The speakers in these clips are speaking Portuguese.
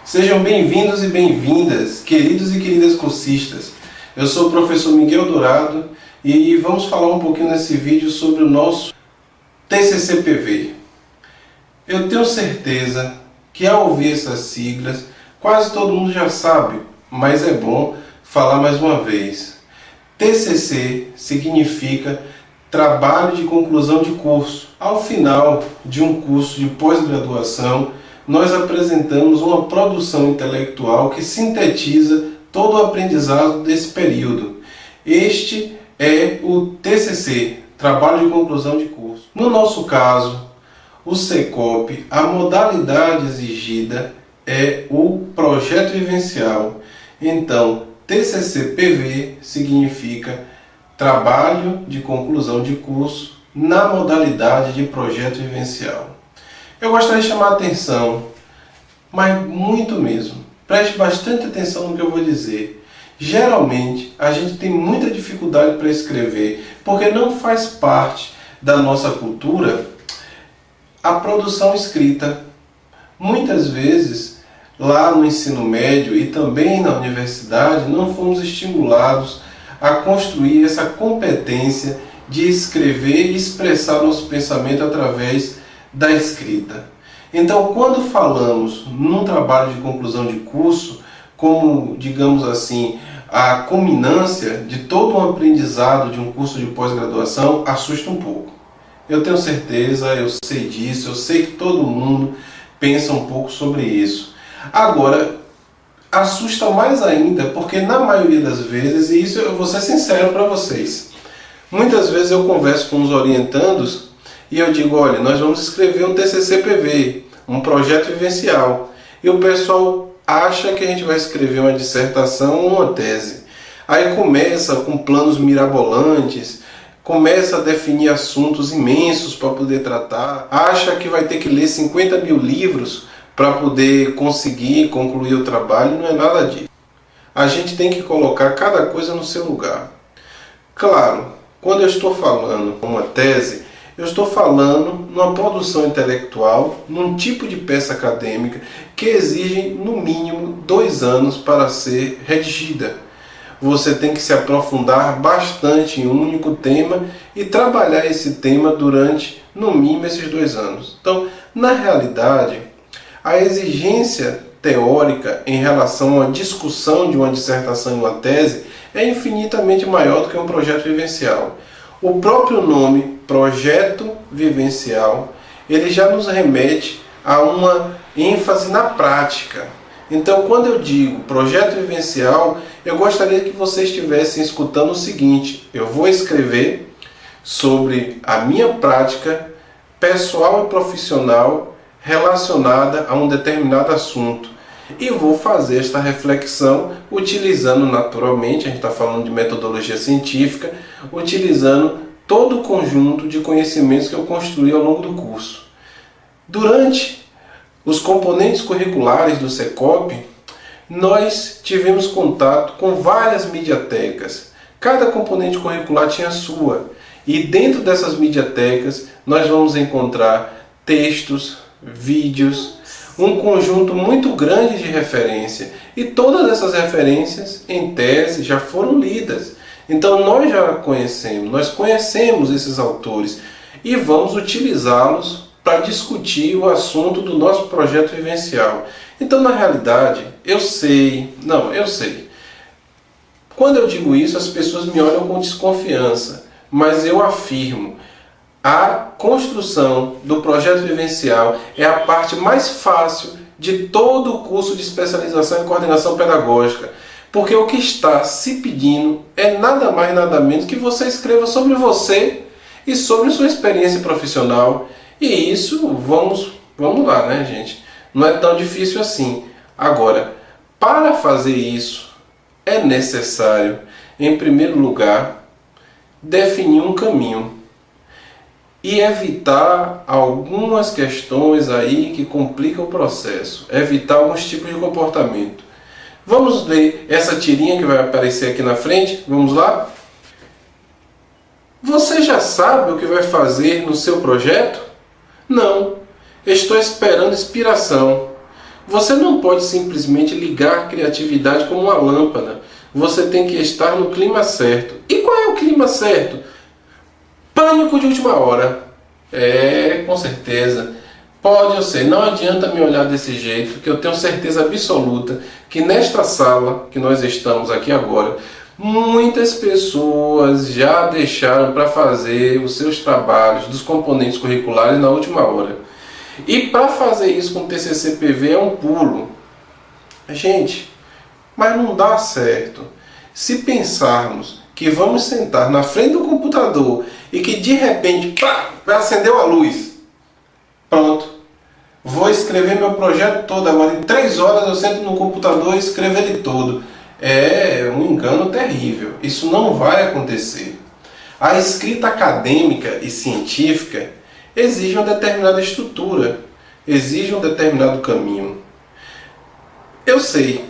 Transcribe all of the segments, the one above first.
Sejam bem-vindos e bem-vindas, queridos e queridas cursistas. Eu sou o professor Miguel Dourado e vamos falar um pouquinho nesse vídeo sobre o nosso TCC-PV. Eu tenho certeza que ao ouvir essas siglas, quase todo mundo já sabe, mas é bom falar mais uma vez. TCC significa Trabalho de Conclusão de Curso. Ao final de um curso de pós-graduação, nós apresentamos uma produção intelectual que sintetiza todo o aprendizado desse período. Este é o TCC, Trabalho de Conclusão de Curso. No nosso caso, o SECOP, a modalidade exigida é o projeto vivencial. Então, TCC-PV significa Trabalho de Conclusão de Curso na modalidade de projeto vivencial. Eu gostaria de chamar a atenção, mas muito mesmo. Preste bastante atenção no que eu vou dizer. Geralmente, a gente tem muita dificuldade para escrever, porque não faz parte da nossa cultura a produção escrita. Muitas vezes, lá no ensino médio e também na universidade, não fomos estimulados a construir essa competência de escrever e expressar nosso pensamento através da escrita. Então, quando falamos num trabalho de conclusão de curso, como, digamos assim, a culminância de todo um aprendizado de um curso de pós-graduação, assusta um pouco. Eu tenho certeza, eu sei disso, eu sei que todo mundo pensa um pouco sobre isso. Agora, assusta mais ainda porque na maioria das vezes, e isso eu vou ser sincero para vocês, muitas vezes eu converso com os orientandos e eu digo, olha, nós vamos escrever um TCC-PV, um projeto vivencial, e o pessoal acha que a gente vai escrever uma dissertação ou uma tese. Aí começa com planos mirabolantes, começa a definir assuntos imensos para poder tratar, acha que vai ter que ler 50 mil livros para poder conseguir concluir o trabalho. Não é nada disso. A gente tem que colocar cada coisa no seu lugar. Claro, quando eu estou falando uma tese, eu estou falando numa produção intelectual, num tipo de peça acadêmica que exige no mínimo 2 anos para ser redigida. Você tem que se aprofundar bastante em um único tema e trabalhar esse tema durante no mínimo esses 2 anos. Então, na realidade, a exigência teórica em relação a uma discussão de uma dissertação e uma tese é infinitamente maior do que um projeto vivencial. O próprio nome, projeto vivencial, ele já nos remete a uma ênfase na prática. Então, quando eu digo projeto vivencial, eu gostaria que vocês estivessem escutando o seguinte: eu vou escrever sobre a minha prática pessoal e profissional relacionada a um determinado assunto. E vou fazer esta reflexão utilizando naturalmente, a gente está falando de metodologia científica, utilizando todo o conjunto de conhecimentos que eu construí ao longo do curso. Durante os componentes curriculares do SECOP, nós tivemos contato com várias mediatecas. Cada componente curricular tinha a sua. E dentro dessas mediatecas nós vamos encontrar textos, vídeos, um conjunto muito grande de referência, e todas essas referências em tese já foram lidas. Então nós já conhecemos, nós conhecemos esses autores e vamos utilizá-los para discutir o assunto do nosso projeto vivencial. Então, na realidade, eu sei. Quando eu digo isso, as pessoas me olham com desconfiança, mas eu afirmo: a construção do projeto vivencial é a parte mais fácil de todo o curso de especialização em coordenação pedagógica, porque o que está se pedindo é nada mais nada menos que você escreva sobre você e sobre sua experiência profissional. E isso, vamos lá, né, gente? Não é tão difícil assim. Agora, para fazer isso, é necessário, em primeiro lugar, definir um caminho e evitar algumas questões aí que complicam o processo, evitar alguns tipos de comportamento. Vamos ler essa tirinha que vai aparecer aqui na frente? Vamos lá? Você já sabe o que vai fazer no seu projeto? Não, estou esperando inspiração. Você não pode simplesmente ligar a criatividade como uma lâmpada. Você tem que estar no clima certo. E qual é o clima certo? Pânico de última hora. Com certeza. Pode eu ser, não adianta me olhar desse jeito, que eu tenho certeza absoluta que nesta sala que nós estamos aqui agora, muitas pessoas já deixaram para fazer os seus trabalhos dos componentes curriculares na última hora. E para fazer isso com o TCC/PV é um pulo. Gente, mas não dá certo. Se pensarmos que vamos sentar na frente do computador e que de repente, pá, acendeu a luz. Pronto. Vou escrever meu projeto todo agora. Em 3 horas eu sento no computador e escrevo ele todo. É um engano terrível. Isso não vai acontecer. A escrita acadêmica e científica exige uma determinada estrutura, exige um determinado caminho. Eu sei,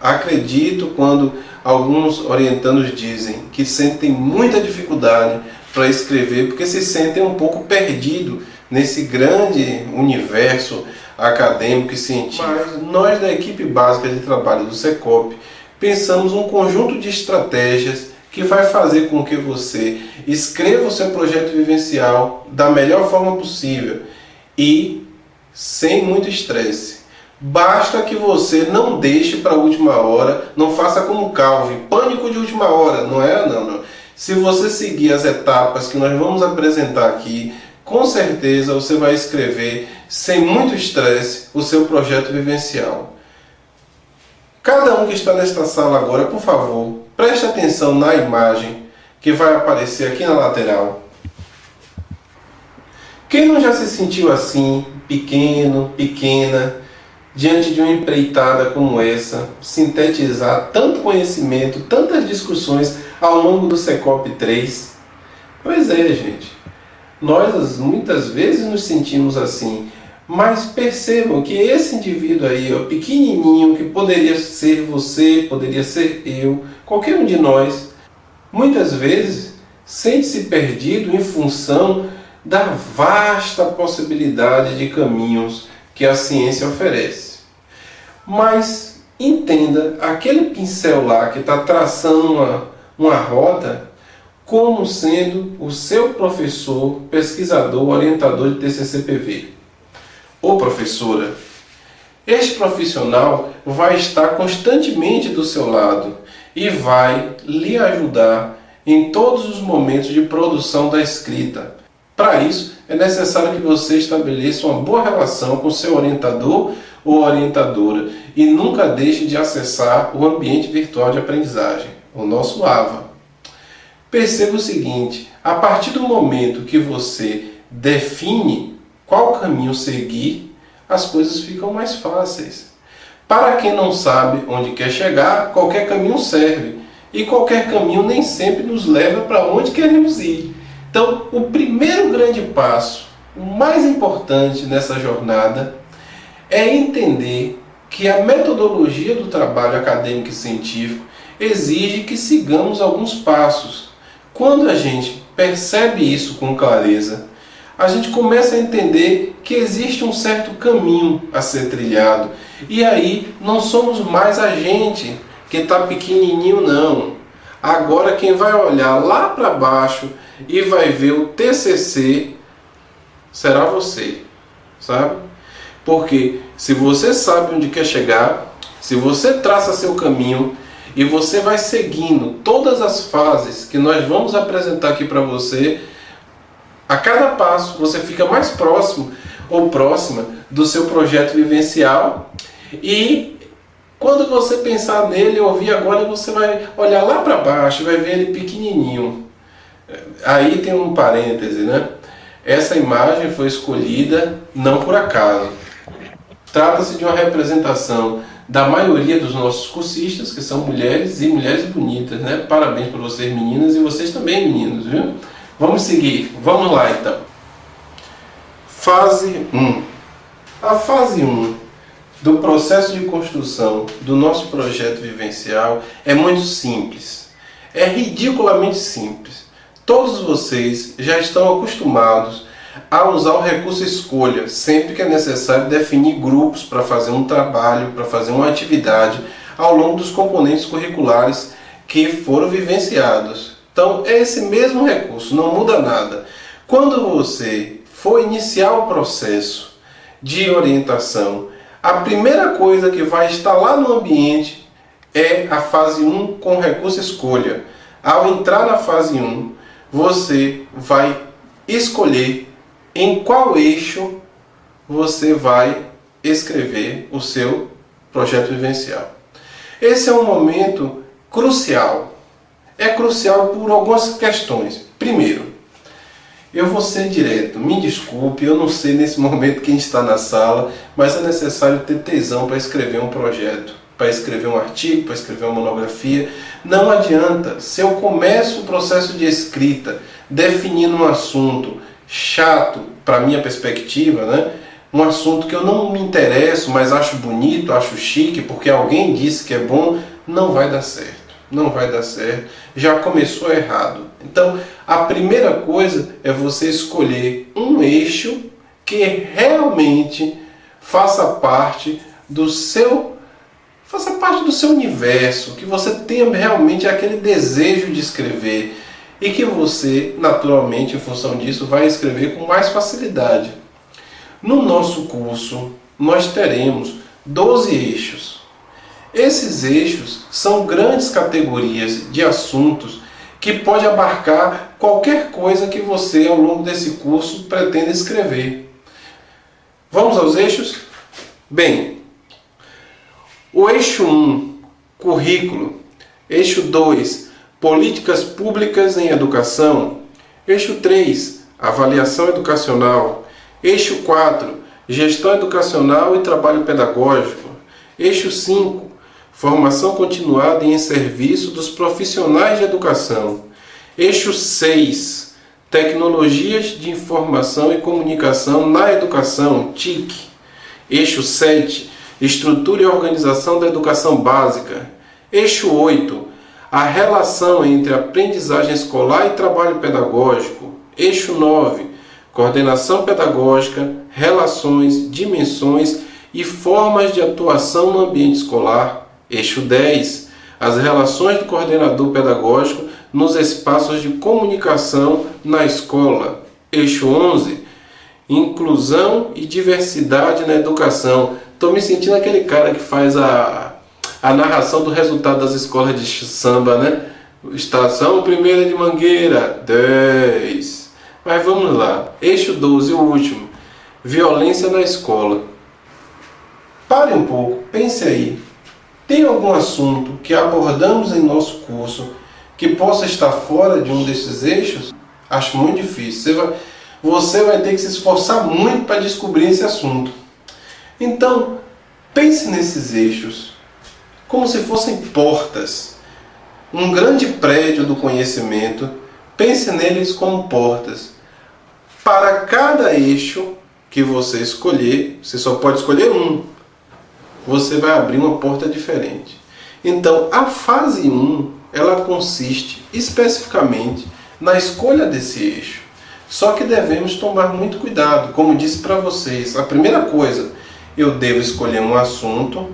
acredito quando alguns orientandos dizem que sentem muita dificuldade para escrever porque se sentem um pouco perdidos nesse grande universo acadêmico e científico. Mas nós da equipe básica de trabalho do Secop pensamos um conjunto de estratégias que vai fazer com que você escreva o seu projeto vivencial da melhor forma possível e sem muito estresse. Basta que você não deixe para a última hora, não faça como Calvin, pânico de última hora, não. Se você seguir as etapas que nós vamos apresentar aqui, com certeza você vai escrever sem muito estresse o seu projeto vivencial. Cada um que está nesta sala agora, por favor, preste atenção na imagem que vai aparecer aqui na lateral. Quem não já se sentiu assim, pequeno, pequena, diante de uma empreitada como essa, sintetizar tanto conhecimento, tantas discussões ao longo do Secop 3? Pois é, gente. Nós muitas vezes nos sentimos assim, mas percebam que esse indivíduo aí, ó, pequenininho, que poderia ser você, poderia ser eu, qualquer um de nós, muitas vezes sente-se perdido em função da vasta possibilidade de caminhos que a ciência oferece. Mas entenda, aquele pincel lá que está traçando uma rota como sendo o seu professor, pesquisador, orientador de TCC/PV. Ou professora, este profissional vai estar constantemente do seu lado e vai lhe ajudar em todos os momentos de produção da escrita. Para isso, é necessário que você estabeleça uma boa relação com seu orientador ou orientadora e nunca deixe de acessar o ambiente virtual de aprendizagem, o nosso AVA. Perceba o seguinte, a partir do momento que você define qual caminho seguir, as coisas ficam mais fáceis. Para quem não sabe onde quer chegar, qualquer caminho serve. E qualquer caminho nem sempre nos leva para onde queremos ir. Então, o primeiro grande passo, o mais importante nessa jornada, é entender que a metodologia do trabalho acadêmico e científico exige que sigamos alguns passos. Quando a gente percebe isso com clareza, a gente começa a entender que existe um certo caminho a ser trilhado. E aí não somos mais a gente que está pequenininho, não. Agora quem vai olhar lá para baixo e vai ver o TCC será você, sabe? Porque se você sabe onde quer chegar, se você traça seu caminho, e você vai seguindo todas as fases que nós vamos apresentar aqui para você, a cada passo você fica mais próximo ou próxima do seu projeto vivencial e quando você pensar nele, ouvir agora, você vai olhar lá para baixo e vai ver ele pequenininho. Aí tem um parêntese, né? Essa imagem foi escolhida não por acaso. Trata-se de uma representação da maioria dos nossos cursistas, que são mulheres e mulheres bonitas, né? Parabéns para vocês meninas e vocês também meninos, viu? Vamos seguir, vamos lá então. Fase 1. A fase 1 do processo de construção do nosso projeto vivencial é muito simples. É ridiculamente simples. Todos vocês já estão acostumados a usar o recurso escolha, sempre que é necessário definir grupos para fazer um trabalho, para fazer uma atividade ao longo dos componentes curriculares que foram vivenciados. Então é esse mesmo recurso, não muda nada. Quando você for iniciar o processo de orientação, a primeira coisa que vai estar lá no ambiente é a fase 1 com o recurso escolha. Ao entrar na fase 1, você vai escolher em qual eixo você vai escrever o seu projeto vivencial. Esse é um momento crucial. É crucial por algumas questões. Primeiro, eu vou ser direto, me desculpe, eu não sei nesse momento quem está na sala, mas é necessário ter tesão para escrever um projeto, para escrever um artigo, para escrever uma monografia. Não adianta, se eu começo o processo de escrita definindo um assunto chato para minha perspectiva, né? Um assunto que eu não me interesso, mas acho bonito, acho chique, porque alguém disse que é bom, não vai dar certo. Não vai dar certo, já começou errado. Então, a primeira coisa é você escolher um eixo que realmente faça parte do seu universo, que você tenha realmente aquele desejo de escrever e que você, naturalmente, em função disso, vai escrever com mais facilidade. No nosso curso, nós teremos 12 eixos. Esses eixos são grandes categorias de assuntos que pode abarcar qualquer coisa que você, ao longo desse curso, pretenda escrever. Vamos aos eixos? Bem, o eixo 1, currículo. Eixo 2, políticas públicas em educação. Eixo 3, avaliação educacional. Eixo 4, gestão educacional e trabalho pedagógico. Eixo 5, formação continuada e em serviço dos profissionais de educação. Eixo 6, tecnologias de informação e comunicação na educação, TIC. Eixo 7, estrutura e organização da educação básica. Eixo 8, a relação entre aprendizagem escolar e trabalho pedagógico. Eixo 9, coordenação pedagógica, relações, dimensões e formas de atuação no ambiente escolar. Eixo 10, as relações do coordenador pedagógico nos espaços de comunicação na escola. Eixo 11, inclusão e diversidade na educação. Estou me sentindo aquele cara que faz a narração do resultado das escolas de samba, né? Estação primeira de Mangueira, 10. Mas vamos lá. Eixo 12, o último, violência na escola. Pare um pouco, pense aí. Tem algum assunto que abordamos em nosso curso que possa estar fora de um desses eixos? Acho muito difícil. Você vai ter que se esforçar muito para descobrir esse assunto. Então, pense nesses eixos como se fossem portas. Um grande prédio do conhecimento, pense neles como portas. Para cada eixo que você escolher, você só pode escolher um. Você vai abrir uma porta diferente. Então, a fase 1, ela consiste especificamente na escolha desse eixo. Só que devemos tomar muito cuidado. Como disse para vocês, a primeira coisa, eu devo escolher um assunto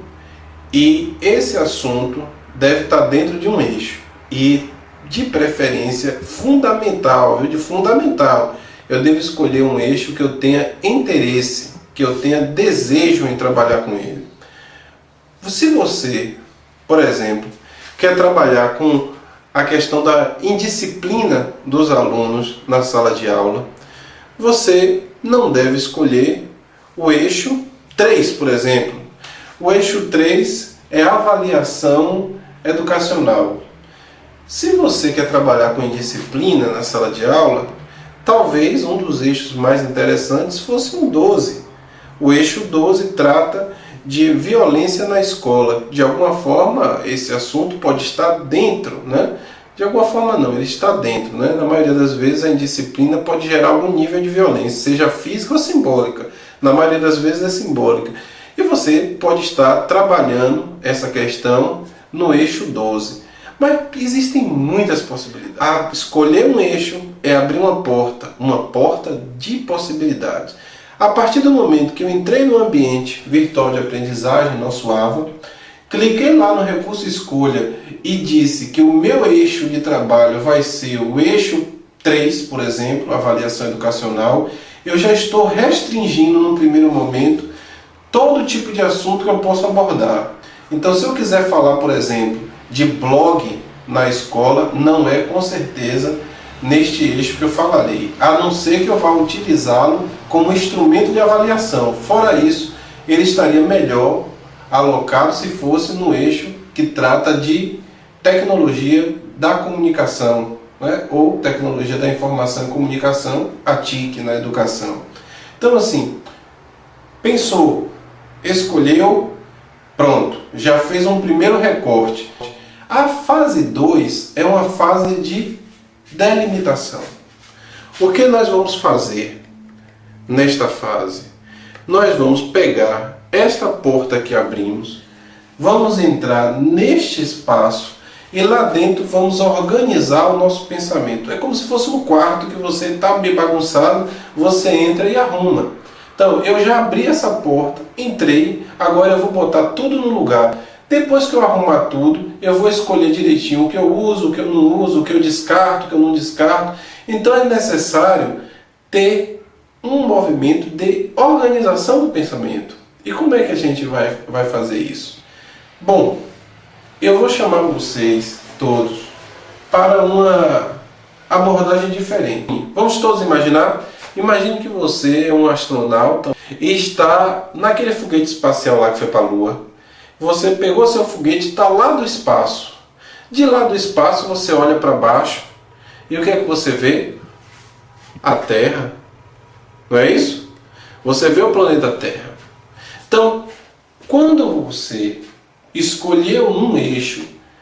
e esse assunto deve estar dentro de um eixo. E, de preferência, fundamental, de fundamental, eu devo escolher um eixo que eu tenha interesse, que eu tenha desejo em trabalhar com ele. Se você, por exemplo, quer trabalhar com a questão da indisciplina dos alunos na sala de aula, você não deve escolher o eixo 3, por exemplo. O eixo 3 é avaliação educacional. Se você quer trabalhar com indisciplina na sala de aula, talvez um dos eixos mais interessantes fosse o 12. O eixo 12 trata de violência na escola. De alguma forma, esse assunto pode estar dentro, né? De alguma forma não, ele está dentro, né? Na maioria das vezes a indisciplina pode gerar algum nível de violência, seja física ou simbólica. Na maioria das vezes é simbólica. E você pode estar trabalhando essa questão no eixo 12. Mas existem muitas possibilidades. Escolher um eixo é abrir uma porta de possibilidades. A partir do momento que eu entrei no ambiente virtual de aprendizagem, nosso AVA, cliquei lá no recurso escolha e disse que o meu eixo de trabalho vai ser o eixo 3, por exemplo, avaliação educacional, eu já estou restringindo no primeiro momento todo tipo de assunto que eu posso abordar. Então, se eu quiser falar, por exemplo, de blog na escola, não é com certeza neste eixo que eu falarei, a não ser que eu vá utilizá-lo como instrumento de avaliação. Fora isso, ele estaria melhor alocado se fosse no eixo que trata de tecnologia da comunicação, né? Ou tecnologia da informação e comunicação, a TIC, na educação. Então, assim, pensou, escolheu, pronto, já fez um primeiro recorte. A fase 2 é uma fase de delimitação. O que nós vamos fazer nesta fase? Nós vamos pegar esta porta que abrimos, vamos entrar neste espaço e lá dentro vamos organizar o nosso pensamento. É como se fosse um quarto que você está meio bagunçado, você entra e arruma. Então, eu já abri essa porta, entrei, agora eu vou botar tudo no lugar. Depois que eu arrumar tudo, eu vou escolher direitinho o que eu uso, o que eu não uso, o que eu descarto, o que eu não descarto. Então é necessário ter um movimento de organização do pensamento. E como é que a gente vai fazer isso? Bom, eu vou chamar vocês todos para uma abordagem diferente. Vamos todos imaginar? Imagine que você é um astronauta e está naquele foguete espacial lá que foi para a Lua. Você pegou seu foguete e está lá do espaço. De lá do espaço você olha para baixo e o que é que você vê? A Terra. Não é isso? Você vê o planeta Terra. Então, quando você escolheu um eixo,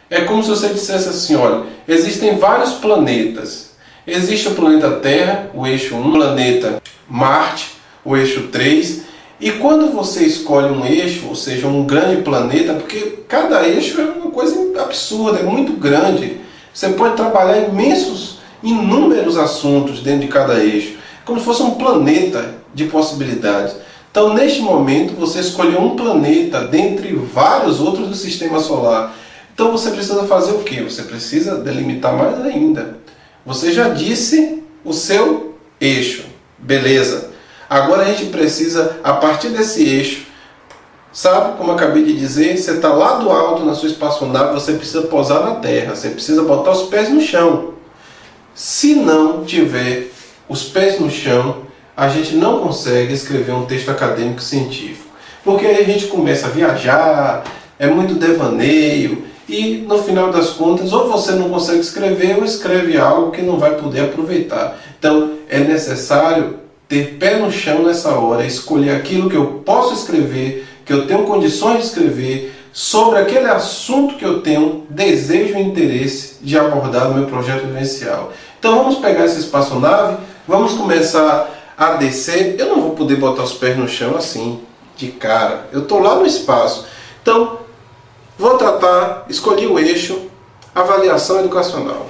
é como se você dissesse assim, olha, existem vários planetas. Existe o planeta Terra, o eixo 1, o planeta Marte, o eixo 3, e quando você escolhe um eixo, ou seja, um grande planeta, porque cada eixo é uma coisa absurda, é muito grande, você pode trabalhar inúmeros assuntos dentro de cada eixo, como se fosse um planeta de possibilidades. Então, neste momento, você escolheu um planeta dentre vários outros do sistema solar. Então, você precisa fazer o quê? Você precisa delimitar mais ainda. Você já disse o seu eixo, beleza. Agora a gente precisa, a partir desse eixo, sabe, como eu acabei de dizer, você está lá do alto na sua espaçonave, você precisa pousar na terra, você precisa botar os pés no chão. Se não tiver os pés no chão, a gente não consegue escrever um texto acadêmico científico. Porque aí a gente começa a viajar, é muito devaneio, e no final das contas, ou você não consegue escrever, ou escreve algo que não vai poder aproveitar. Então, é necessário ter pé no chão nessa hora, escolher aquilo que eu posso escrever, que eu tenho condições de escrever, sobre aquele assunto que eu tenho desejo e interesse de abordar no meu projeto vivencial. Então vamos pegar essa espaçonave, vamos começar a descer. Eu não vou poder botar os pés no chão assim, de cara. Eu estou lá no espaço. Então, vou tratar, escolhi o eixo avaliação educacional.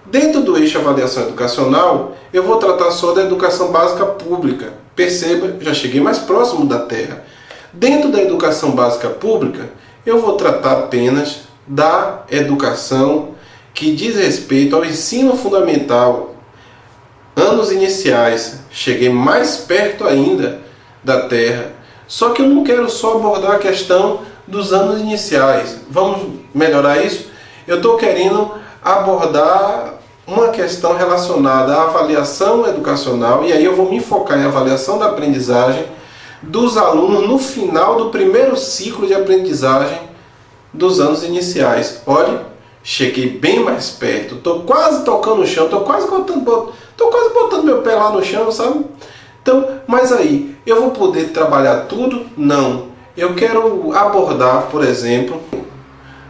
Dentro do eixo avaliação educacional, eu vou tratar só da educação básica pública. Perceba, já cheguei mais próximo da Terra. Dentro da educação básica pública, eu vou tratar apenas da educação que diz respeito ao ensino fundamental. Anos iniciais, cheguei mais perto ainda da Terra. Só que eu não quero só abordar a questão dos anos iniciais. Vamos melhorar isso? Eu estou querendo abordar uma questão relacionada à avaliação educacional, e aí eu vou me focar em avaliação da aprendizagem dos alunos no final do primeiro ciclo de aprendizagem dos anos iniciais. Olha, cheguei bem mais perto, estou quase tocando o chão, estou quase botando meu pé lá no chão, sabe? Então, mas aí, eu vou poder trabalhar tudo? Não. Eu quero abordar, por exemplo,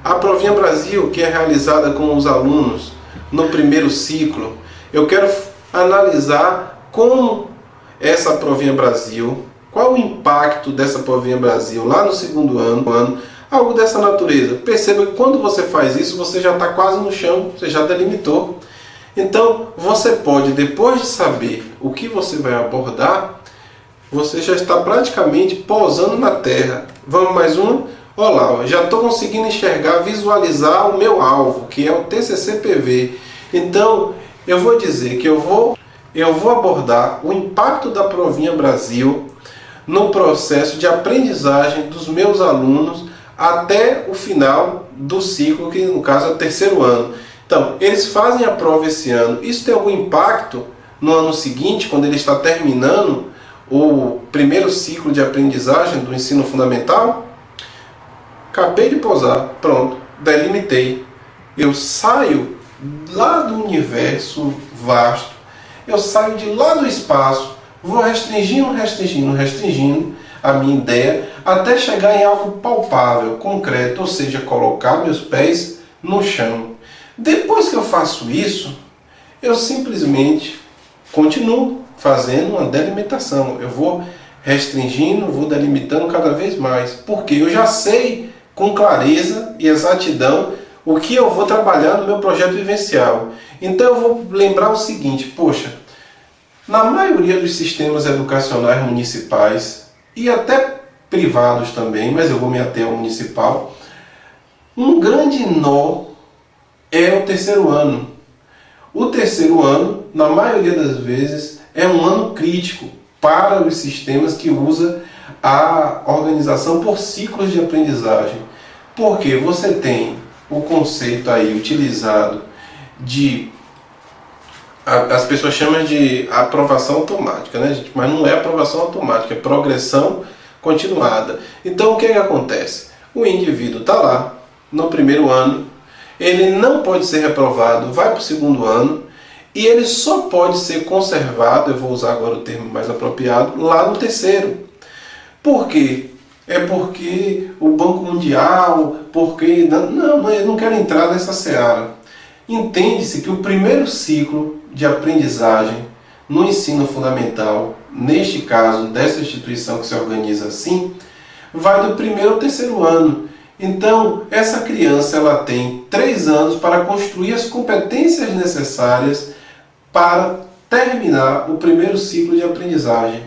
a Provinha Brasil, que é realizada com os alunos no primeiro ciclo. Eu quero analisar como essa Provinha Brasil, qual o impacto dessa Provinha Brasil lá no segundo ano, algo dessa natureza. Perceba que quando você faz isso, você já está quase no chão, você já delimitou. Então, você pode, depois de saber o que você vai abordar, você já está praticamente pousando na terra. Vamos mais uma? Olá, já estou conseguindo enxergar, visualizar o meu alvo, que é o TCC/PV. Então, eu vou dizer que eu vou abordar o impacto da Provinha Brasil no processo de aprendizagem dos meus alunos até o final do ciclo, que no caso é o terceiro ano. Então, eles fazem a prova esse ano. Isso tem algum impacto no ano seguinte, quando ele está terminando o primeiro ciclo de aprendizagem do ensino fundamental? Acabei de pousar, pronto, delimitei. Eu saio lá do universo vasto, eu saio de lá do espaço, vou restringindo a minha ideia até chegar em algo palpável, concreto, ou seja, colocar meus pés no chão. Depois que eu faço isso, eu simplesmente continuo fazendo uma delimitação. Eu vou restringindo, vou delimitando cada vez mais, porque eu já sei com clareza e exatidão o que eu vou trabalhar no meu projeto vivencial. Então eu vou lembrar o seguinte, poxa, na maioria dos sistemas educacionais municipais e até privados também, mas eu vou me ater ao municipal, um grande nó é o terceiro ano. O terceiro ano, na maioria das vezes, é um ano crítico para os sistemas que usa a organização por ciclos de aprendizagem. Porque você tem o conceito aí utilizado de... As pessoas chamam de aprovação automática, né, gente? Mas não é aprovação automática, é progressão continuada. Então o que acontece? O indivíduo está lá no primeiro ano, ele não pode ser reprovado, vai para o segundo ano, e ele só pode ser conservado, eu vou usar agora o termo mais apropriado, lá no terceiro. Por quê? É porque o Banco Mundial, porque... Não, eu não quero entrar nessa seara. Entende-se que o primeiro ciclo de aprendizagem no ensino fundamental, neste caso, dessa instituição que se organiza assim, vai do primeiro ao terceiro ano. Então, essa criança ela tem 3 anos para construir as competências necessárias para terminar o primeiro ciclo de aprendizagem.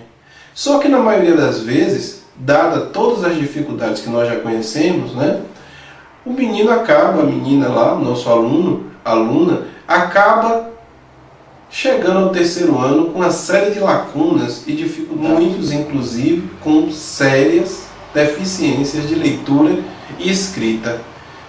Só que na maioria das vezes, dada todas as dificuldades que nós já conhecemos, né, o menino acaba, a menina lá, o nosso aluno, aluna, acaba chegando ao terceiro ano com uma série de lacunas e dificuldades, muitos inclusive com sérias deficiências de leitura e escrita.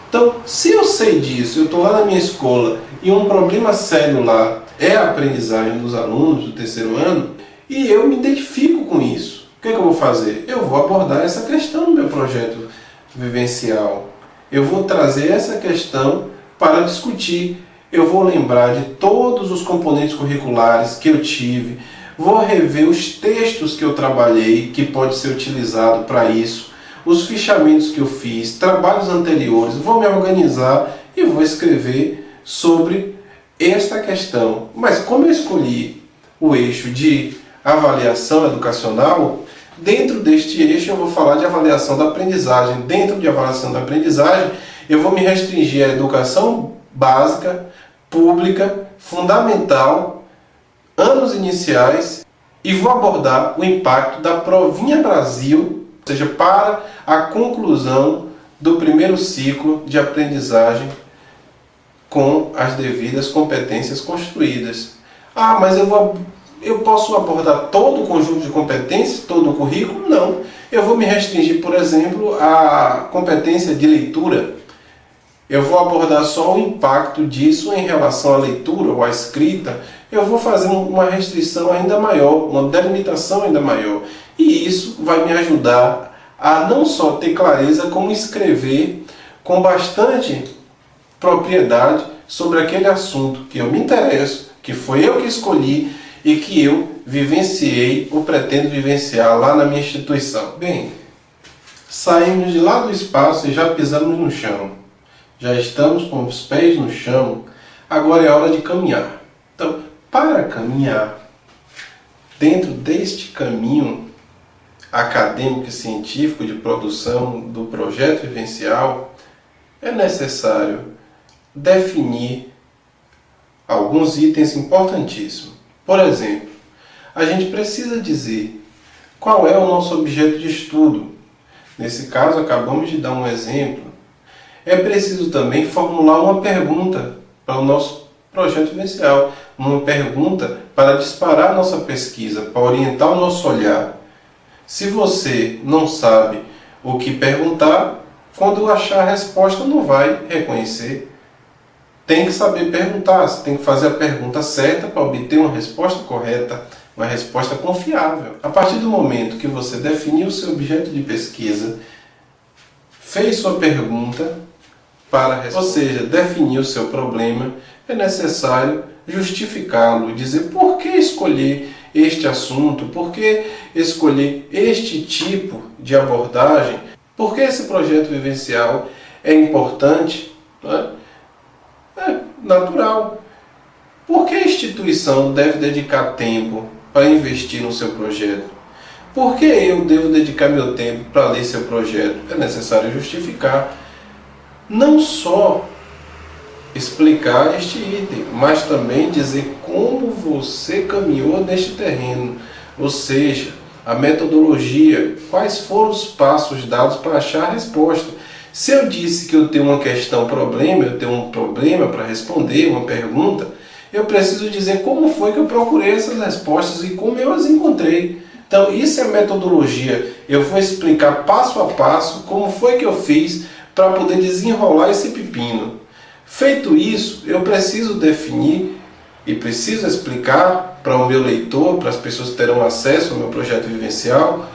Então, se eu sei disso, eu estou lá na minha escola e um problema sério lá é a aprendizagem dos alunos do terceiro ano, e eu me identifico com isso, o que eu vou fazer? Eu vou abordar essa questão no meu projeto vivencial. Eu vou trazer essa questão para discutir. Eu vou lembrar de todos os componentes curriculares que eu tive, vou rever os textos que eu trabalhei, que pode ser utilizado para isso, os fichamentos que eu fiz, trabalhos anteriores, vou me organizar e vou escrever sobre esta questão. Mas como eu escolhi o eixo de avaliação educacional, dentro deste eixo eu vou falar de avaliação da aprendizagem. Dentro de avaliação da aprendizagem, eu vou me restringir à educação básica, pública, fundamental, anos iniciais, e vou abordar o impacto da Provinha Brasil, ou seja, para a conclusão do primeiro ciclo de aprendizagem com as devidas competências construídas. Ah, mas eu posso abordar todo o conjunto de competências, todo o currículo? Não. Eu vou me restringir, por exemplo, à competência de leitura. Eu vou abordar só o impacto disso em relação à leitura ou à escrita. Eu vou fazer uma restrição ainda maior, uma delimitação ainda maior. E isso vai me ajudar a não só ter clareza, como escrever com bastante propriedade sobre aquele assunto que eu me interesso, que foi eu que escolhi e que eu vivenciei ou pretendo vivenciar lá na minha instituição. Bem, saímos de lá do espaço e já pisamos no chão. Já estamos com os pés no chão, agora é hora de caminhar. Então, para caminhar, dentro deste caminho, acadêmico e científico de produção do projeto vivencial, é necessário definir alguns itens importantíssimos. Por exemplo, a gente precisa dizer qual é o nosso objeto de estudo. Nesse caso, acabamos de dar um exemplo. É preciso também formular uma pergunta para o nosso projeto vivencial, uma pergunta para disparar a nossa pesquisa, para orientar o nosso olhar. Se você não sabe o que perguntar, quando achar a resposta não vai reconhecer. Tem que saber perguntar, você tem que fazer a pergunta certa para obter uma resposta correta, uma resposta confiável. A partir do momento que você definiu o seu objeto de pesquisa, fez sua pergunta, ou seja, definiu o seu problema, é necessário justificá-lo, dizer por que escolher este assunto, por que escolher este tipo de abordagem, por que esse projeto vivencial é importante, né? É natural. Por que a instituição deve dedicar tempo para investir no seu projeto? Por que eu devo dedicar meu tempo para ler seu projeto? É necessário justificar. Não só explicar este item, mas também dizer como você caminhou neste terreno, ou seja, a metodologia, quais foram os passos dados para achar a resposta. Se eu disse que eu tenho uma questão problema, eu tenho um problema para responder, uma pergunta, eu preciso dizer como foi que eu procurei essas respostas e como eu as encontrei. Então isso é metodologia, eu vou explicar passo a passo como foi que eu fiz para poder desenrolar esse pepino. Feito isso, eu preciso definir e preciso explicar para o meu leitor, para as pessoas que terão acesso ao meu projeto vivencial,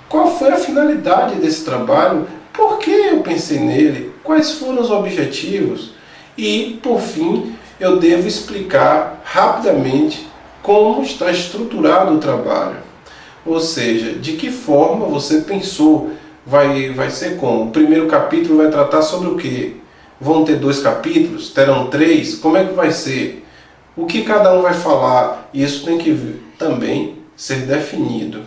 qual foi a finalidade desse trabalho, por que eu pensei nele, quais foram os objetivos e, por fim, eu devo explicar rapidamente como está estruturado o trabalho. Ou seja, de que forma você pensou, vai ser como? O primeiro capítulo vai tratar sobre o quê? Vão ter 2 capítulos? Terão 3? Como é que vai ser? O que cada um vai falar? Isso tem que também ser definido.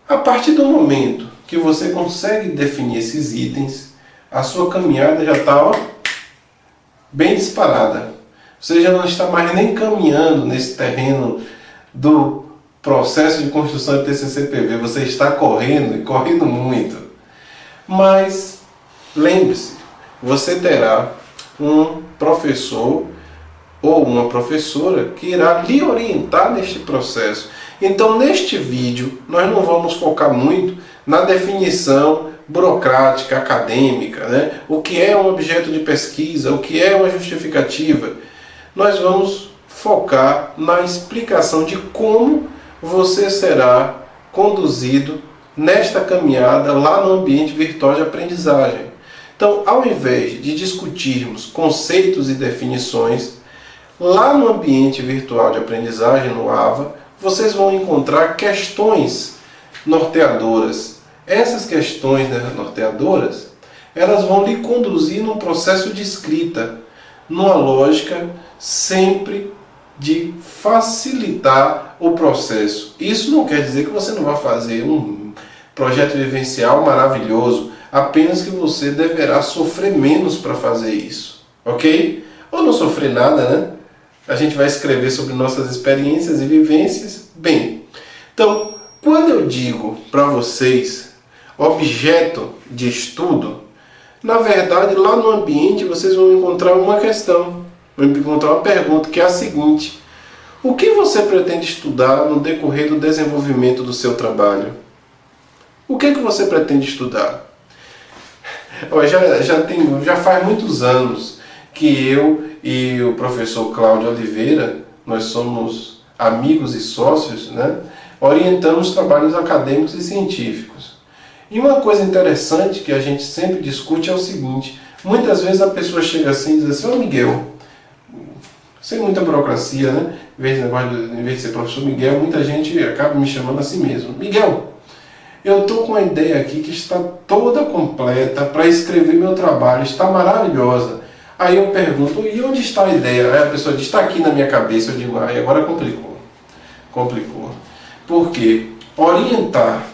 A partir do momento que você consegue definir esses itens, a sua caminhada já está bem disparada. Você já não está mais nem caminhando nesse terreno do processo de construção de TCC/PV, você está correndo, e correndo muito. Mas lembre-se, você terá um professor ou uma professora que irá lhe orientar neste processo. Então, neste vídeo, nós não vamos focar muito na definição burocrática, acadêmica, né? O que é um objeto de pesquisa, o que é uma justificativa. Nós vamos focar na explicação de como você será conduzido nesta caminhada lá no ambiente virtual de aprendizagem. Então, ao invés de discutirmos conceitos e definições, lá no ambiente virtual de aprendizagem, no AVA, vocês vão encontrar questões norteadoras. Essas questões norteadoras, elas vão lhe conduzir num processo de escrita, numa lógica sempre de facilitar o processo. Isso não quer dizer que você não vai fazer um projeto vivencial maravilhoso, apenas que você deverá sofrer menos para fazer isso, ok? Ou não sofrer nada, né? A gente vai escrever sobre nossas experiências e vivências. Bem, então, quando eu digo para vocês objeto de estudo, na verdade, lá no ambiente vocês vão encontrar uma questão, vão encontrar uma pergunta, que é a seguinte: o que você pretende estudar no decorrer do desenvolvimento do seu trabalho? O que você pretende estudar? Já faz muitos anos que eu e o professor Cláudio Oliveira, nós somos amigos e sócios, né? Orientamos trabalhos acadêmicos e científicos. E uma coisa interessante que a gente sempre discute é o seguinte: muitas vezes a pessoa chega assim e diz assim: ô Miguel, sem muita burocracia, né? Em vez de ser professor Miguel, muita gente acaba me chamando assim mesmo: Miguel, eu estou com uma ideia aqui que está toda completa para escrever meu trabalho, está maravilhosa. Aí eu pergunto: e onde está a ideia? Aí a pessoa diz: está aqui na minha cabeça. Eu digo: agora complicou. Complicou. Porque orientar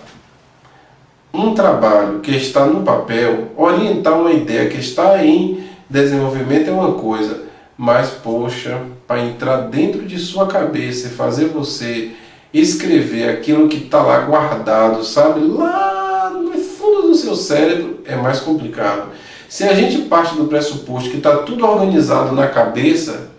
um trabalho que está no papel, orientar uma ideia que está em desenvolvimento é uma coisa, mas poxa, para entrar dentro de sua cabeça e fazer você escrever aquilo que está lá guardado, sabe, lá no fundo do seu cérebro, é mais complicado. Se a gente parte do pressuposto que está tudo organizado na cabeça,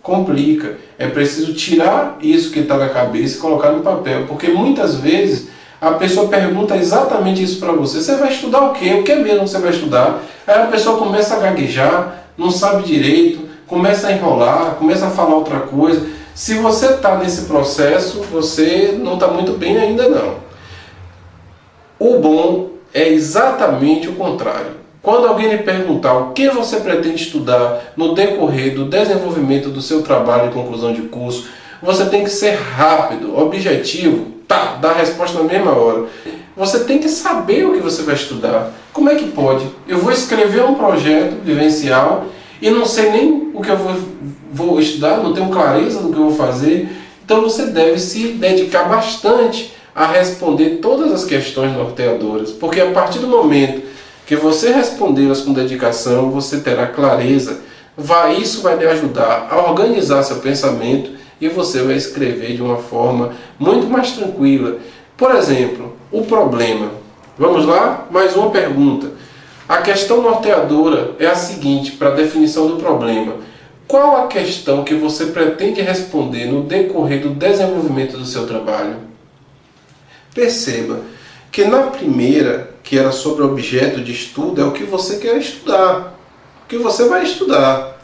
complica. É preciso tirar isso que está na cabeça e colocar no papel, porque muitas vezes a pessoa pergunta exatamente isso para você. Você vai estudar o quê? O que mesmo você vai estudar? Aí a pessoa começa a gaguejar, não sabe direito, começa a enrolar, começa a falar outra coisa. Se você está nesse processo, você não está muito bem ainda não. O bom é exatamente o contrário. Quando alguém lhe perguntar o que você pretende estudar no decorrer do desenvolvimento do seu trabalho de conclusão de curso, você tem que ser rápido, objetivo, dar a resposta na mesma hora. Você tem que saber o que você vai estudar. Como é que pode? Eu vou escrever um projeto vivencial e não sei nem o que eu vou estudar, não tenho clareza do que eu vou fazer. Então você deve se dedicar bastante a responder todas as questões norteadoras, porque a partir do momento que você respondê-las com dedicação, você terá clareza. Isso vai lhe ajudar a organizar seu pensamento e você vai escrever de uma forma muito mais tranquila. Por exemplo, o problema. Vamos lá? Mais uma pergunta. A questão norteadora é a seguinte, para a definição do problema. Qual a questão que você pretende responder no decorrer do desenvolvimento do seu trabalho? Perceba que na primeira, que era sobre objeto de estudo, é o que você quer estudar, o que você vai estudar.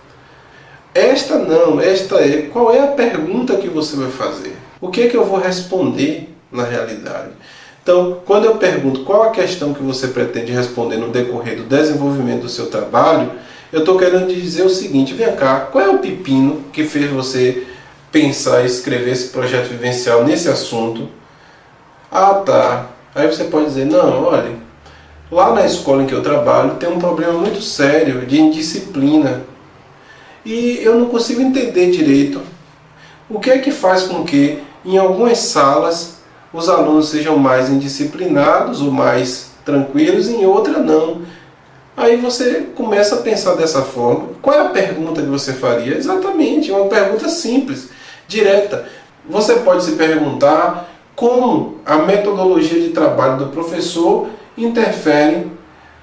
Esta não, esta é qual é a pergunta que você vai fazer. O que é que eu vou responder na realidade? Então, quando eu pergunto qual a questão que você pretende responder no decorrer do desenvolvimento do seu trabalho, eu estou querendo dizer o seguinte, vem cá, qual é o pepino que fez você pensar e escrever esse projeto vivencial nesse assunto? Ah, tá. Aí você pode dizer, não, olha, lá na escola em que eu trabalho tem um problema muito sério de indisciplina. E eu não consigo entender direito o que é que faz com que em algumas salas os alunos sejam mais indisciplinados ou mais tranquilos e em outra não. Aí você começa a pensar dessa forma. Qual é a pergunta que você faria? Exatamente, uma pergunta simples, direta. Você pode se perguntar como a metodologia de trabalho do professor interfere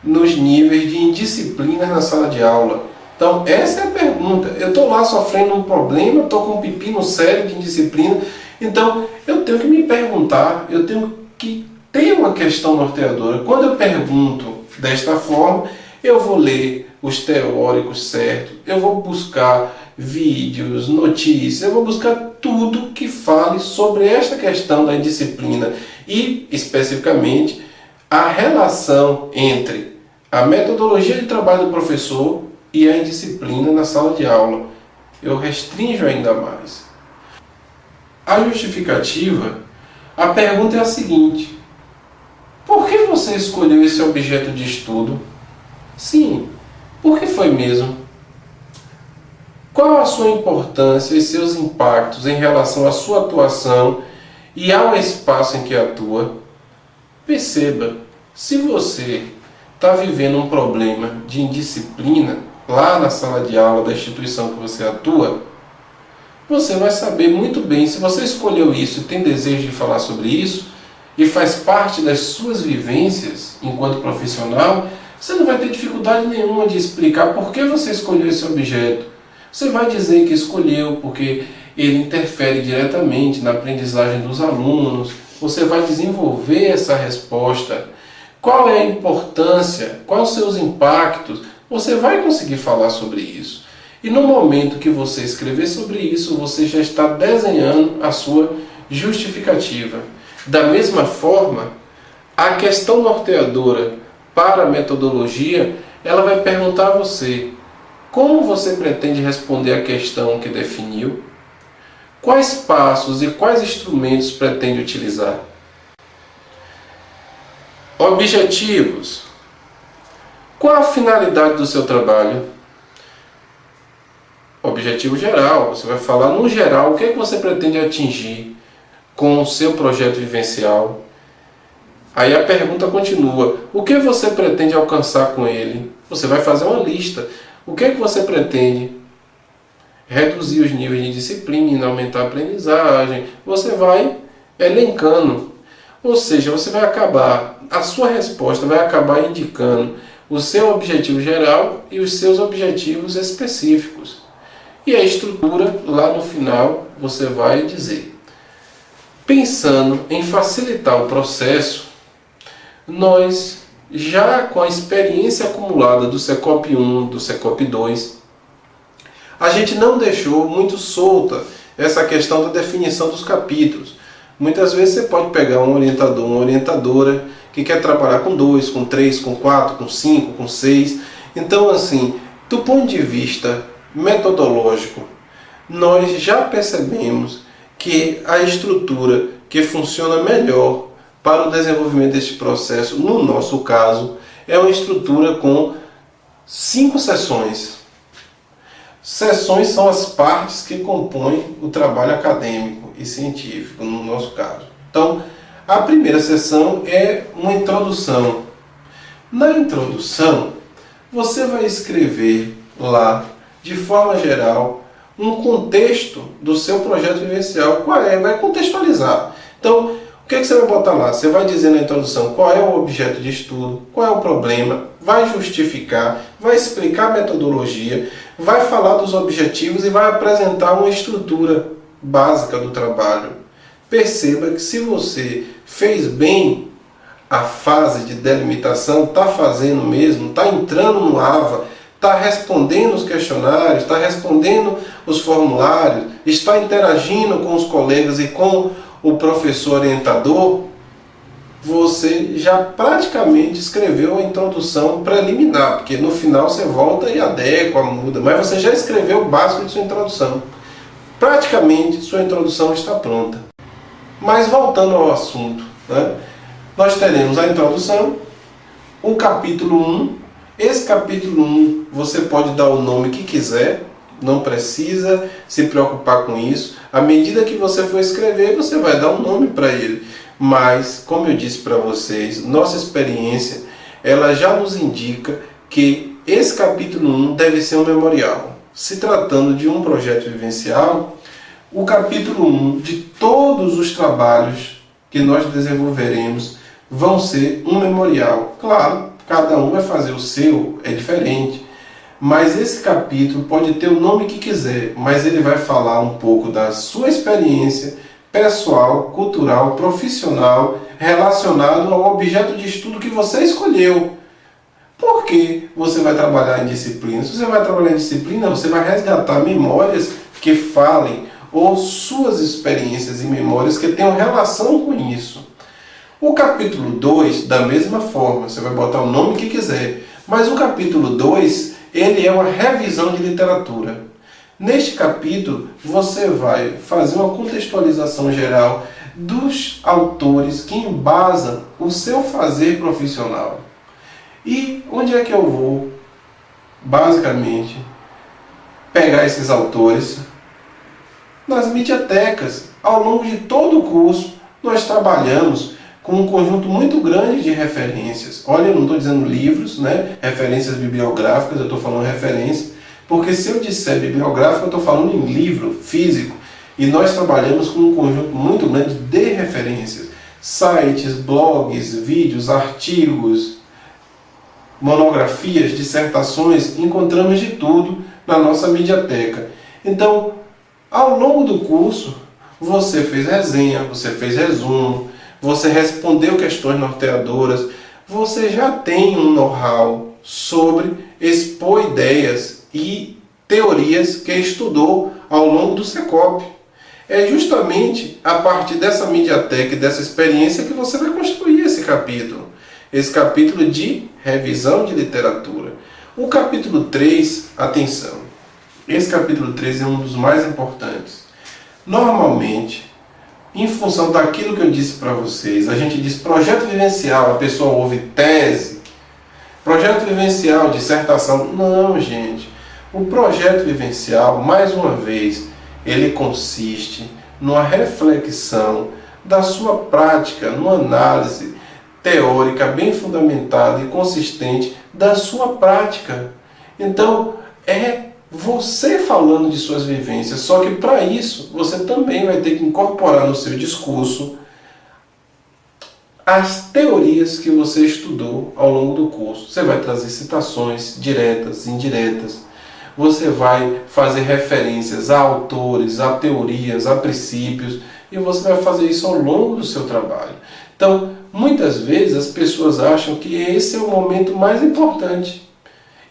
nos níveis de indisciplina na sala de aula. Então, essa é a pergunta. Eu estou lá sofrendo um problema, estou com um pepino sério de indisciplina, então eu tenho que me perguntar, eu tenho que ter uma questão norteadora. Quando eu pergunto desta forma, eu vou ler os teóricos certos, eu vou buscar vídeos, notícias, eu vou buscar tudo que fale sobre esta questão da indisciplina e, especificamente, a relação entre a metodologia de trabalho do professor e a indisciplina na sala de aula. Eu restringo ainda mais. A justificativa, a pergunta é a seguinte: por que você escolheu esse objeto de estudo? Sim, por que foi mesmo? Qual a sua importância e seus impactos em relação à sua atuação e ao espaço em que atua? Perceba, se você está vivendo um problema de indisciplina lá na sala de aula da instituição que você atua, você vai saber muito bem, se você escolheu isso e tem desejo de falar sobre isso, e faz parte das suas vivências enquanto profissional, você não vai ter dificuldade nenhuma de explicar por que você escolheu esse objeto. Você vai dizer que escolheu porque ele interfere diretamente na aprendizagem dos alunos. Você vai desenvolver essa resposta. Qual é a importância? Quais os seus impactos? Você vai conseguir falar sobre isso. E no momento que você escrever sobre isso, você já está desenhando a sua justificativa. Da mesma forma, a questão norteadora para a metodologia, ela vai perguntar a você: como você pretende responder a questão que definiu? Quais passos e quais instrumentos pretende utilizar? Objetivos. Qual a finalidade do seu trabalho? Objetivo geral. Você vai falar no geral o que é que você pretende atingir com o seu projeto vivencial. Aí a pergunta continua: o que você pretende alcançar com ele? Você vai fazer uma lista. O que é que você pretende? Reduzir os níveis de disciplina, aumentar a aprendizagem. Você vai elencando. Ou seja, você vai acabar, a sua resposta vai acabar indicando o seu objetivo geral e os seus objetivos específicos. E a estrutura, lá no final, você vai dizer: pensando em facilitar o processo, nós, já com a experiência acumulada do Secop 1, do Secop 2, a gente não deixou muito solta essa questão da definição dos capítulos. Muitas vezes você pode pegar um orientador, uma orientadora que quer trabalhar com 2, com 3, com 4, com 5, com 6. Então, assim, do ponto de vista metodológico, nós já percebemos que a estrutura que funciona melhor para o desenvolvimento deste processo, no nosso caso, é uma estrutura com 5 sessões. Sessões são as partes que compõem o trabalho acadêmico e científico, no nosso caso. Então, a primeira sessão é uma introdução. Na introdução, você vai escrever lá, de forma geral, um contexto do seu projeto vivencial. Qual é? Vai contextualizar. Então, o que você vai botar lá? Você vai dizer na introdução qual é o objeto de estudo, qual é o problema, vai justificar, vai explicar a metodologia, vai falar dos objetivos e vai apresentar uma estrutura básica do trabalho. Perceba que se você fez bem a fase de delimitação, está fazendo mesmo, está entrando no AVA, está respondendo os questionários, está respondendo os formulários, está interagindo com os colegas e com o professor orientador, você já praticamente escreveu a introdução preliminar, porque no final você volta e adequa, muda, mas você já escreveu o básico de sua introdução. Praticamente sua introdução está pronta. Mas voltando ao assunto, né? Nós teremos a introdução, o capítulo 1. Esse capítulo 1 você pode dar o nome que quiser, não precisa se preocupar com isso. À medida que você for escrever, você vai dar um nome para ele. Mas, como eu disse para vocês, nossa experiência ela já nos indica que esse capítulo 1 deve ser um memorial. Se tratando de um projeto vivencial, o capítulo 1 de todos os trabalhos que nós desenvolveremos vão ser um memorial. Claro, cada um vai fazer o seu, é diferente. Mas esse capítulo pode ter o nome que quiser, mas ele vai falar um pouco da sua experiência pessoal, cultural, profissional, relacionado ao objeto de estudo que você escolheu. Por que você vai trabalhar em disciplina? Se você vai trabalhar em disciplina, você vai resgatar memórias que falem, ou suas experiências e memórias que tenham relação com isso. O capítulo 2, da mesma forma, você vai botar o nome que quiser, mas o capítulo 2, ele é uma revisão de literatura. Neste capítulo, você vai fazer uma contextualização geral dos autores que embasam o seu fazer profissional. E onde é que eu vou, basicamente, pegar esses autores? Nas mediatecas. Ao longo de todo o curso, nós trabalhamos com um conjunto muito grande de referências. Olha, eu não estou dizendo livros, né? Referências bibliográficas, eu estou falando referência, porque se eu disser bibliográfico, eu estou falando em livro físico, e nós trabalhamos com um conjunto muito grande de referências. Sites, blogs, vídeos, artigos, monografias, dissertações, encontramos de tudo na nossa mediateca. Então, ao longo do curso, você fez resenha, você fez resumo, você respondeu questões norteadoras, você já tem um know-how sobre expor ideias e teorias que estudou ao longo do Secop. É justamente a partir dessa mediateca e dessa experiência que você vai construir esse capítulo de revisão de literatura. O capítulo 3, atenção, esse capítulo 3 é um dos mais importantes. Normalmente, em função daquilo que eu disse para vocês, a gente diz projeto vivencial, a pessoa ouve tese, projeto vivencial, dissertação. Não, gente. O projeto vivencial, mais uma vez, ele consiste numa reflexão da sua prática, numa análise teórica bem fundamentada e consistente da sua prática. Então, é você falando de suas vivências, só que para isso você também vai ter que incorporar no seu discurso as teorias que você estudou ao longo do curso. Você vai trazer citações diretas, indiretas. Você vai fazer referências a autores, a teorias, a princípios, e você vai fazer isso ao longo do seu trabalho. Então, muitas vezes as pessoas acham que esse é o momento mais importante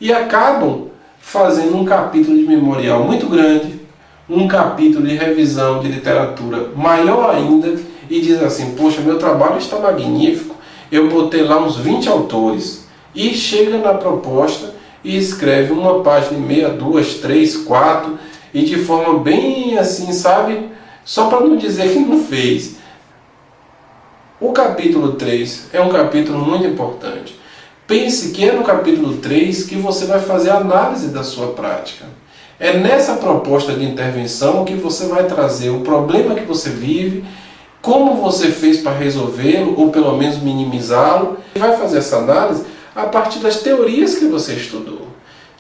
e acabam fazendo um capítulo de memorial muito grande, um capítulo de revisão de literatura maior ainda, e diz assim: poxa, meu trabalho está magnífico, eu botei lá uns 20 autores, e chega na proposta e escreve uma página e meia, duas, três, quatro, e de forma bem assim, sabe? Só para não dizer que não fez. O capítulo 3 é um capítulo muito importante. Pense que é no capítulo 3 que você vai fazer a análise da sua prática. É nessa proposta de intervenção que você vai trazer o problema que você vive, como você fez para resolvê-lo, ou pelo menos minimizá-lo, e vai fazer essa análise a partir das teorias que você estudou.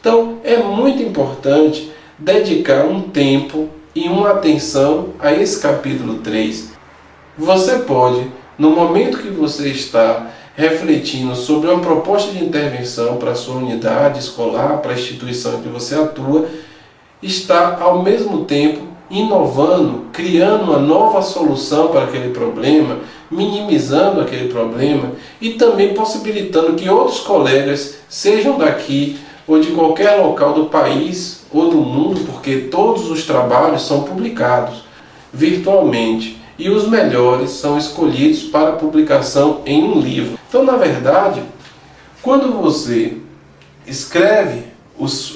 Então, é muito importante dedicar um tempo e uma atenção a esse capítulo 3. Você pode, no momento que você está refletindo sobre uma proposta de intervenção para a sua unidade escolar, para a instituição em que você atua, estar ao mesmo tempo inovando, criando uma nova solução para aquele problema, minimizando aquele problema e também possibilitando que outros colegas, sejam daqui ou de qualquer local do país ou do mundo, porque todos os trabalhos são publicados virtualmente e os melhores são escolhidos para publicação em um livro. Então, na verdade, quando você escreve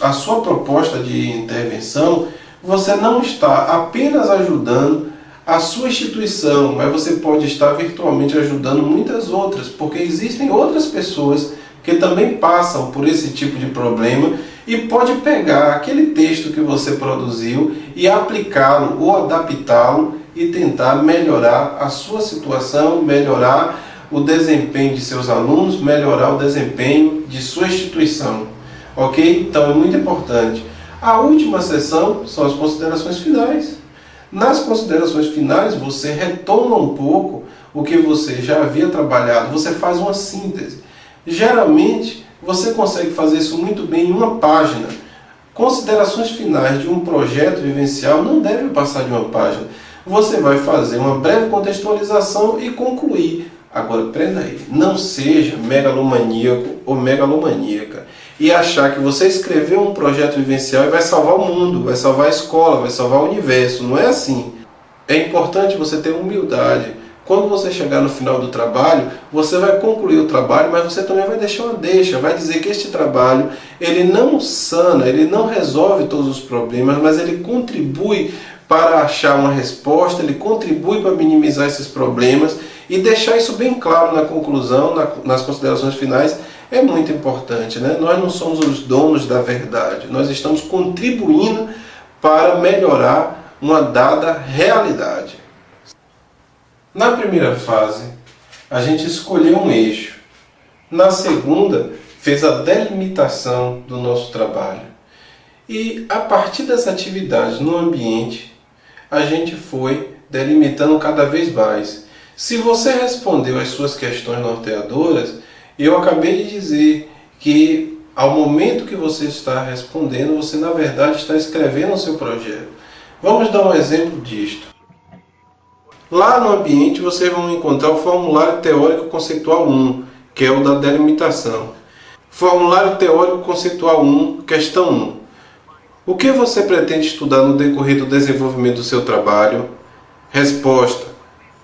a sua proposta de intervenção, você não está apenas ajudando a sua instituição, mas você pode estar virtualmente ajudando muitas outras, porque existem outras pessoas que também passam por esse tipo de problema e pode pegar aquele texto que você produziu e aplicá-lo ou adaptá-lo e tentar melhorar a sua situação, melhorar o desempenho de seus alunos, melhorar o desempenho de sua instituição. Ok? Então é muito importante. A última sessão são as considerações finais. Nas considerações finais você retoma um pouco o que você já havia trabalhado, você faz uma síntese. Geralmente você consegue fazer isso muito bem em uma página. Considerações finais de um projeto vivencial não devem passar de uma página. Você vai fazer uma breve contextualização e concluir. Agora, prenda aí, não seja megalomaníaco ou megalomaníaca e achar que você escreveu um projeto vivencial e vai salvar o mundo, vai salvar a escola, vai salvar o universo. Não é assim. É importante você ter humildade. Quando você chegar no final do trabalho, você vai concluir o trabalho, mas você também vai deixar uma deixa, vai dizer que este trabalho, ele não sana, ele não resolve todos os problemas, mas ele contribui para achar uma resposta, ele contribui para minimizar esses problemas e deixar isso bem claro na conclusão, nas considerações finais, é muito importante, né? Nós não somos os donos da verdade, nós estamos contribuindo para melhorar uma dada realidade. Na primeira fase, a gente escolheu um eixo. Na segunda, fez a delimitação do nosso trabalho. E a partir dessa atividade no ambiente, a gente foi delimitando cada vez mais. Se você respondeu às suas questões norteadoras, eu acabei de dizer que ao momento que você está respondendo, você na verdade está escrevendo o seu projeto. Vamos dar um exemplo disto. Lá no ambiente vocês vão encontrar o formulário teórico conceitual 1, que é o da delimitação. Formulário teórico conceitual 1, questão 1. O que você pretende estudar no decorrer do desenvolvimento do seu trabalho? Resposta: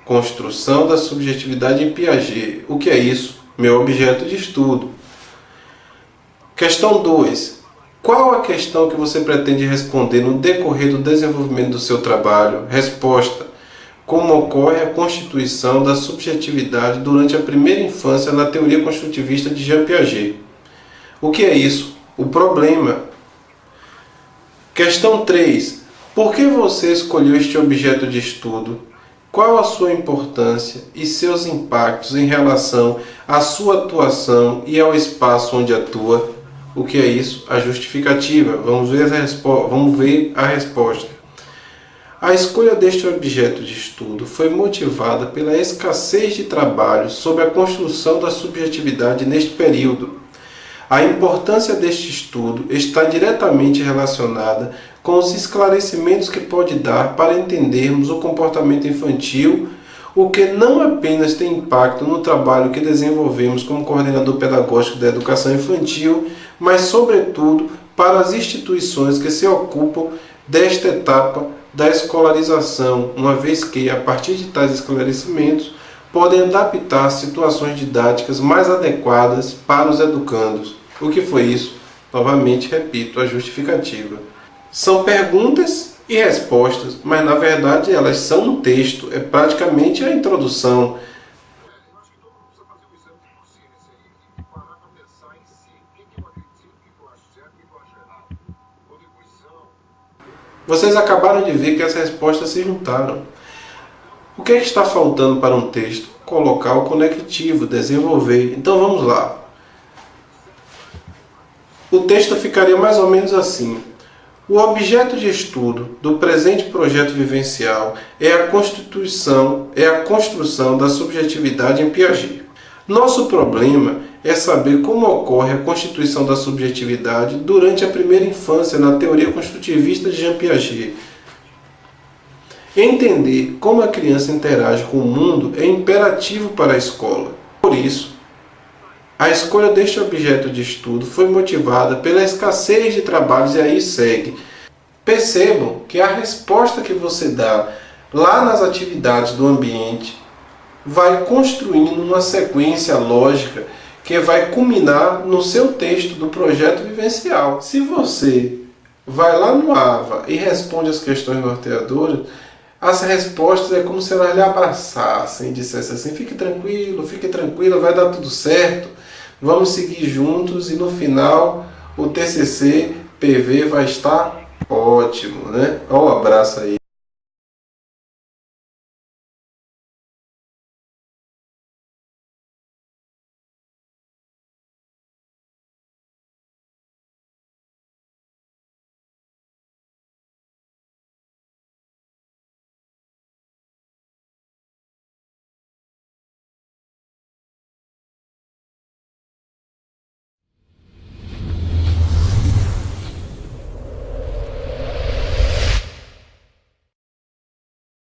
construção da subjetividade em Piaget. O que é isso? Meu objeto de estudo. Questão 2. Qual a questão que você pretende responder no decorrer do desenvolvimento do seu trabalho? Resposta: como ocorre a constituição da subjetividade durante a primeira infância na teoria construtivista de Jean Piaget. O que é isso? O problema. Questão 3. Por que você escolheu este objeto de estudo? qual a sua importância e seus impactos em relação à sua atuação e ao espaço onde atua. O que é isso? A justificativa. Vamos ver a resposta. A escolha deste objeto de estudo foi motivada pela escassez de trabalhos sobre a construção da subjetividade neste período. A importância deste estudo está diretamente relacionada com os esclarecimentos que pode dar para entendermos o comportamento infantil, o que não apenas tem impacto no trabalho que desenvolvemos como coordenador pedagógico da educação infantil, mas, sobretudo, para as instituições que se ocupam desta etapa da escolarização, uma vez que, a partir de tais esclarecimentos, podem adaptar situações didáticas mais adequadas para os educandos. O que foi isso? Novamente, repito, a justificativa. São perguntas e respostas, mas na verdade elas são um texto, é praticamente a introdução. Vocês acabaram de ver que as respostas se juntaram. O que é que está faltando para um texto? Colocar o conectivo, desenvolver. Então vamos lá. O texto ficaria mais ou menos assim. O objeto de estudo do presente projeto vivencial é a construção da subjetividade em Piaget. Nosso problema é saber como ocorre a constituição da subjetividade durante a primeira infância na teoria construtivista de Jean Piaget. Entender como a criança interage com o mundo é imperativo para a escola. Por isso, a escolha deste objeto de estudo foi motivada pela escassez de trabalhos e aí segue. Percebam que a resposta que você dá lá nas atividades do ambiente vai construindo uma sequência lógica que vai culminar no seu texto do projeto vivencial. Se você vai lá no AVA e responde as questões norteadoras, as respostas é como se elas lhe abraçassem e dissessem assim: fique tranquila, vai dar tudo certo, vamos seguir juntos e no final o TCC PV vai estar ótimo, né? Olha o abraço aí.